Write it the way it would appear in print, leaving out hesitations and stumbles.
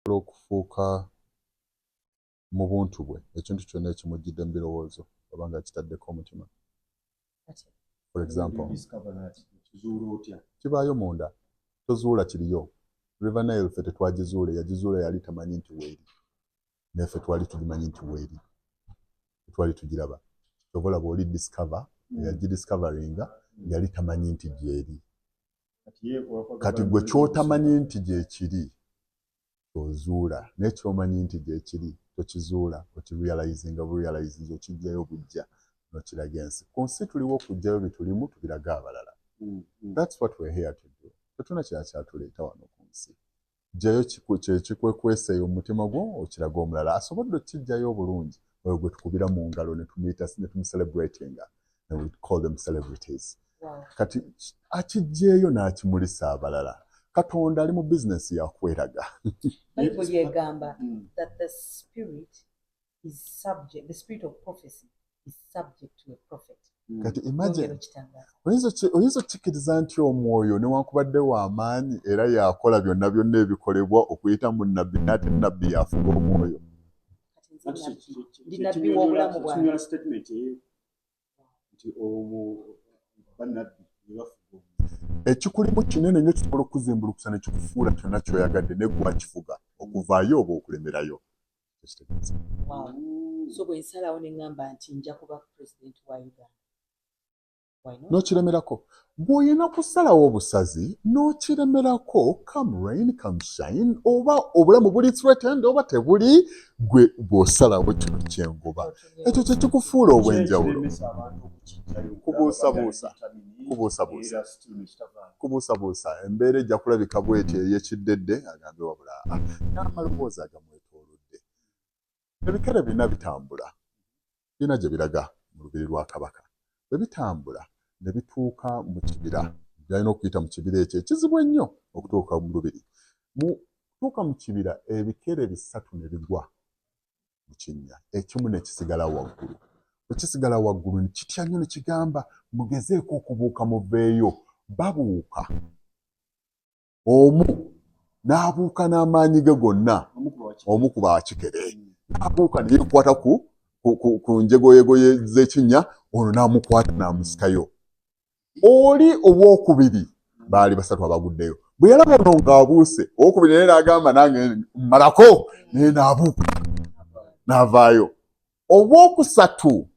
okufuuka mu buntu bwe ekintu kyonna ekimujjidde mu birowoozo oba nga kitaddeko omutima. For example, kibaayo munda, tozuula kiriyo. River Nile ffe tetwagizuula, yagizuula yali tamanyi nti weeri. Naffe twali tugimanyi nti weeri. Twali tugiraba. Obola bw'oli discover, yagidiscoveringa yali tamanyi nti gyeri. Kati gwe ky'otamanyi nti gyekiri ozuula, naye ky'omanyi nti gyekiri tokizuula, okirealizinga, burealizinga okijjayo bujja n'okiraga ensi. Ku nsi tuliwo okujjayo bitulimu tubiraga abalala. That's what we're here to do. Tetuna kirala kyatuleeta wano ku nsi. Jjayo kikwekweseeyo mu mutima gwo okiraga omulala asobodde okijjayo obulungi. Oyo gwe tukubira mu ngalo ne tumuyita ne tumuselebratinga. And we call them celebrities. Wow. Kati akijjeeyo n'akimulisa abalala. Katonda ali mu business ya kweraga. Bible yegamba that the spirit of prophecy is subject to a prophet. Kati imagine oyinza okkiriza nti omwoyo newankubadde w'amaanyi era yakola byonna byonna ebikolebwa okuyita mu nnabbi n'ate nnabbi yafuga omwoyo. Nnabbi w'obulamu bwange. Ekikulimu kinene nnyo kisobola okuzimbulukusa ne kikufuula kyonna ky'oyagadde ne ggwe akifuga okuvaayo oba okulemerayo. Wow. So bwe nsalawo ne ŋŋamba nti nja kuba pulezidenti wa Uganda. N'okiremerako. Bw'oyina kusalawo obusazi n'okiremerako, come rain come shine, oba obulamu buli threatened oba tebuli, gwe bw'osalawo kino kyenguba. Ekyo kye kikufuula obw'enjawulo. Kubuusabuusa. Embeera ejja kulabika bw'eti ey'ekiddedde agambe wabula n'amaloboozi agamwetoolodde. Ebikere bina bitambula. Bina gye biraga mu lubiri lwa Kabaka. Bwe bitambula ne bituuka mu kibira. Byalina okuyita mu kibira ekyo ekizibu ennyo okutuuka mu lubiri. Tuuka mu kibira ebikere bisatu ne bigwa mu kinnya. Ekimu ne kisigala waggulu. Bwe kisigala waggulu ne kitya nnyo ne kigamba mugezeeko okubuuka muveeyo. Babuuka. Omu n'abuuka n'amaanyi ge gonna. Omu ku baakikere. N'abuuka ne yeekwata ku njegoyegoye z'ekinnya, ono n'amukwata n'amusikayo. Oli ow'okubiri baali basatu abaguddeyo. Bwe yalaba ono ng'abuuse, ow'okubiri naye n'agamba nange mmalako, naye n'abuuka n'avaayo. Ow'okusatu